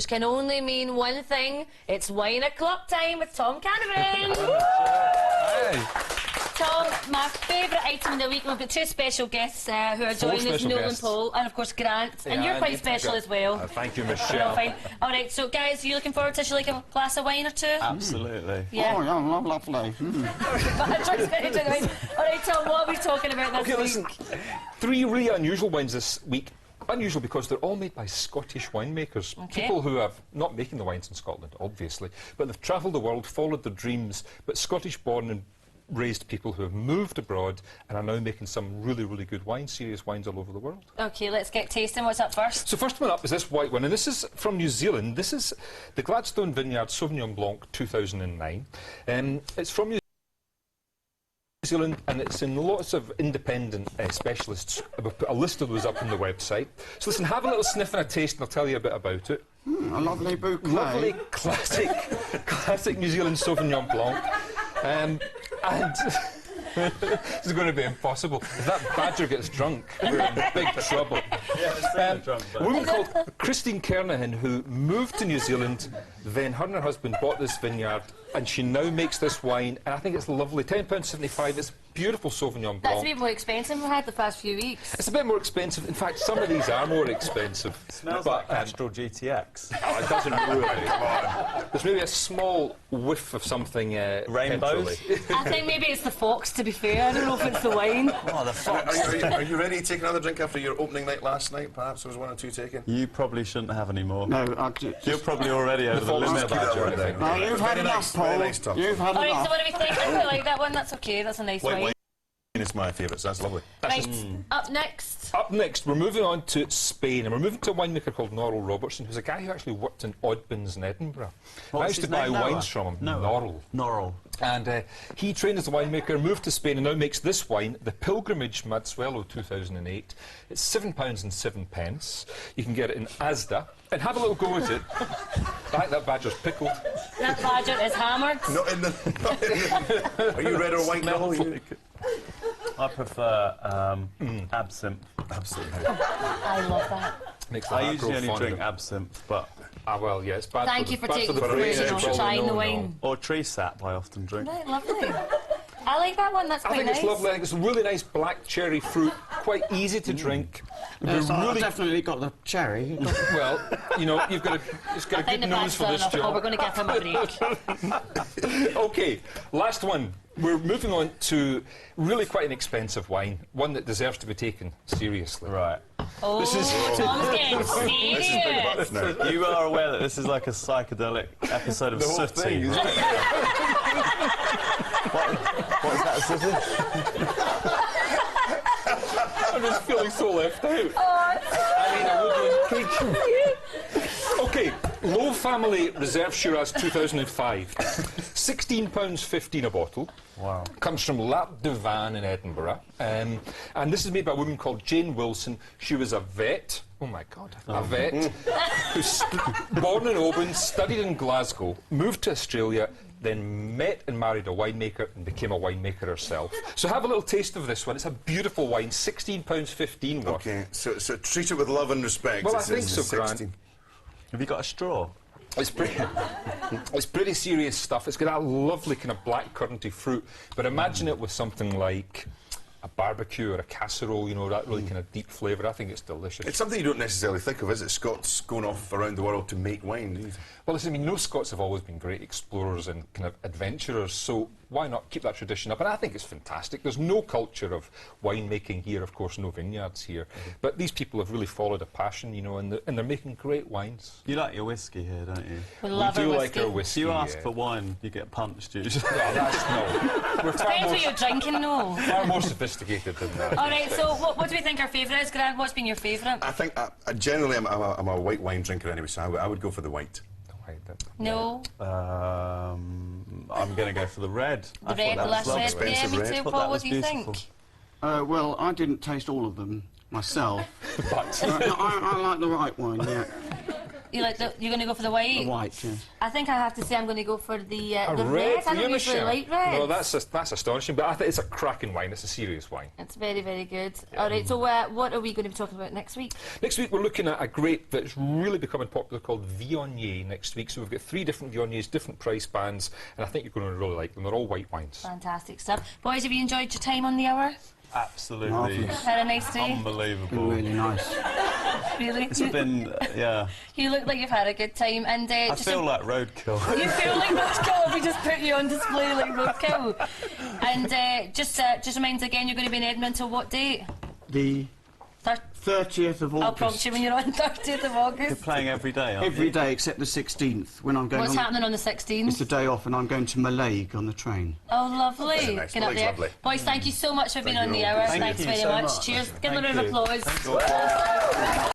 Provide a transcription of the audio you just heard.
can only mean one thing. It's wine o'clock time with Tom Cannavan. Hey. Tom, my favourite item of the week, we've got two special guests who are joining us, Noel and Paul, and of course Grant, and you're quite special as well. Thank you, Michelle. Alright, so guys, are you looking forward to like a glass of wine or two? Absolutely. Yeah. Oh, yeah, lovely. Alright, Tom, what are we talking about this week? Listen, three really unusual wines this week. Unusual because they're all made by Scottish winemakers. Okay. People who are not making the wines in Scotland, obviously, but they've travelled the world, followed their dreams, but Scottish-born and raised people who have moved abroad and are now making some really, really good wines, serious wines all over the world. Okay, let's get tasting. What's up first? So first one up is this white one, and this is from New Zealand. This is the Gladstone Vineyards Sauvignon Blanc 2009. It's from New Zealand, and it's in lots of independent specialists. We've put a list of those up on the website. So listen, have a little sniff and a taste, and I'll tell you a bit about it. A lovely bouquet. Lovely, classic New Zealand Sauvignon Blanc. And this is going to be impossible. If that badger gets drunk, we're in big trouble. A woman called Christine Kernahan, who moved to New Zealand, then her and her husband bought this vineyard, and she now makes this wine, and I think it's lovely. £10.75. It's beautiful Sauvignon Blanc. That's a bit more expensive than we had the past few weeks. It's a bit more expensive. In fact, some of these are more expensive. It smells like Astral GTX. Oh, it doesn't really. There's maybe a small whiff of something Rainbows? I think maybe it's the fox, to be fair. I don't know if it's the wine. Oh, the fox. Are you ready to take another drink after your opening night last night? Perhaps there was one or two taken. You probably shouldn't have any more. No, You're probably already over the limit, Badger, I think. no, you've had enough, Paul. Very nice, Tom. You've had Alright, so enough. what do we think? I quite like that one. That's okay. That's a nice White wine. wine is my favourite, so that's lovely. Right, up next. Up next, we're moving on to Spain, and we're moving to a winemaker called Noel Robertson, who's a guy who actually worked in Oddbins in Edinburgh. I used to buy wines from him. Noel. And he trained as a winemaker, moved to Spain, and now makes this wine, the Pilgrimage Mazuela 2008. It's £7.07. You can get it in Asda. And have a little go at it. Right, that badger's pickled. That badger is hammered. Not in the... Are you red or white, Noel? I prefer absinthe. Absolutely. I love that. Makes the I heart usually grow only fonder. drink absinthe, but... Ah, well, yeah, it's bad Thank for you the, for bad taking the the brain. fruit and No, trying the no, wine. Or tree sap I often drink. Right, lovely. I like that one. That's I quite think nice. it's lovely. I think it's really nice black cherry fruit, quite easy to drink. Yes, I've Really, definitely got the cherry. well, you know, you've got just got a I think good the nose for badger's this done enough. Oh, we're job. going to give him a break. Okay, last one. We're moving on to really quite an expensive wine, one that deserves to be taken seriously. Right. Oh, This is- Tom's getting serious. No. You are aware that this is like a psychedelic episode of The whole Sooty, thing, isn't right? What is that, Sooty? I'm just feeling so left out. Oh, I mean, a woodland creature. OK, Lowe Family Reserve Shiraz 2005. £16.15 a bottle. Wow. Comes from Lap de Van in Edinburgh. And this is made by a woman called Jane Wilson. She was a vet. Oh, my God. A vet. Who's born in Oban, studied in Glasgow, moved to Australia, then met and married a winemaker and became a winemaker herself. So have a little taste of this one. It's a beautiful wine, £16.15 worth. Okay, so treat it with love and respect. Well, I It's think so, 16. Grant. Have you got a straw? It's pretty serious stuff. It's got that lovely kind of black curranty fruit, but imagine it with something like a barbecue or a casserole, you know, that really kind of deep flavour. I think it's delicious. It's something you don't necessarily think of, is it? Scots going off around the world to make wine, do you? Well, listen, I mean, no Scots have always been great explorers and kind of adventurers, so why not keep that tradition up? And I think it's fantastic. There's no culture of winemaking here, of course, no vineyards here, but these people have really followed a passion, you know, and they're making great wines. You like your whiskey here, don't you? we love We do our like our If whiskey. you ask yeah. for wine, you get punched usually. Well, that's no. We're Depends what you're drinking, no. far more sophisticated than that. All right, so what do we think our favourite is, Grant? What's been your favourite? I think, generally, I'm a white wine drinker anyway, so I would go for the white. No. I'm going to go for the red. The red, the last red. expensive Yeah, me red. too. Thought Paul, that what was do you beautiful. think? Well, I didn't taste all of them myself. But I like the right one, yeah. You like you're going to go for the white? The white, yes. I think I have to say I'm going to go for the A red. red. I don't usually like red. No, that's astonishing. But I think it's a cracking wine. It's a serious wine. It's very, very good. All right, so what are we going to be talking about next week? Next week we're looking at a grape that's really becoming popular called Viognier next week. So we've got 3 different Viogniers, different price bands, and I think you're going to really like them. They're all white wines. Fantastic stuff. Boys, have you enjoyed your time on the hour? Absolutely. Marvellous. Had a nice day? Unbelievable. Been really nice. Really? It's been, yeah. You look like you've had a good time. And I just feel like roadkill. You feel like roadkill. We just put you on display like roadkill. And just reminds again, you're going to be in Edinburgh until what date? The 30th of August. I'll prompt you when you're on 30th of August. You're playing every day, aren't Every you? day except the 16th, when I'm going What's on... happening on the 16th? It's the day off, and I'm going to Mallaig on the train. Oh, lovely. Very nice. Get up Mallaig's there. lovely. Boys, thank you so much for being on the you hour. all. Thank Thanks you very so much. much. Cheers. Give them a Thank round of you. applause.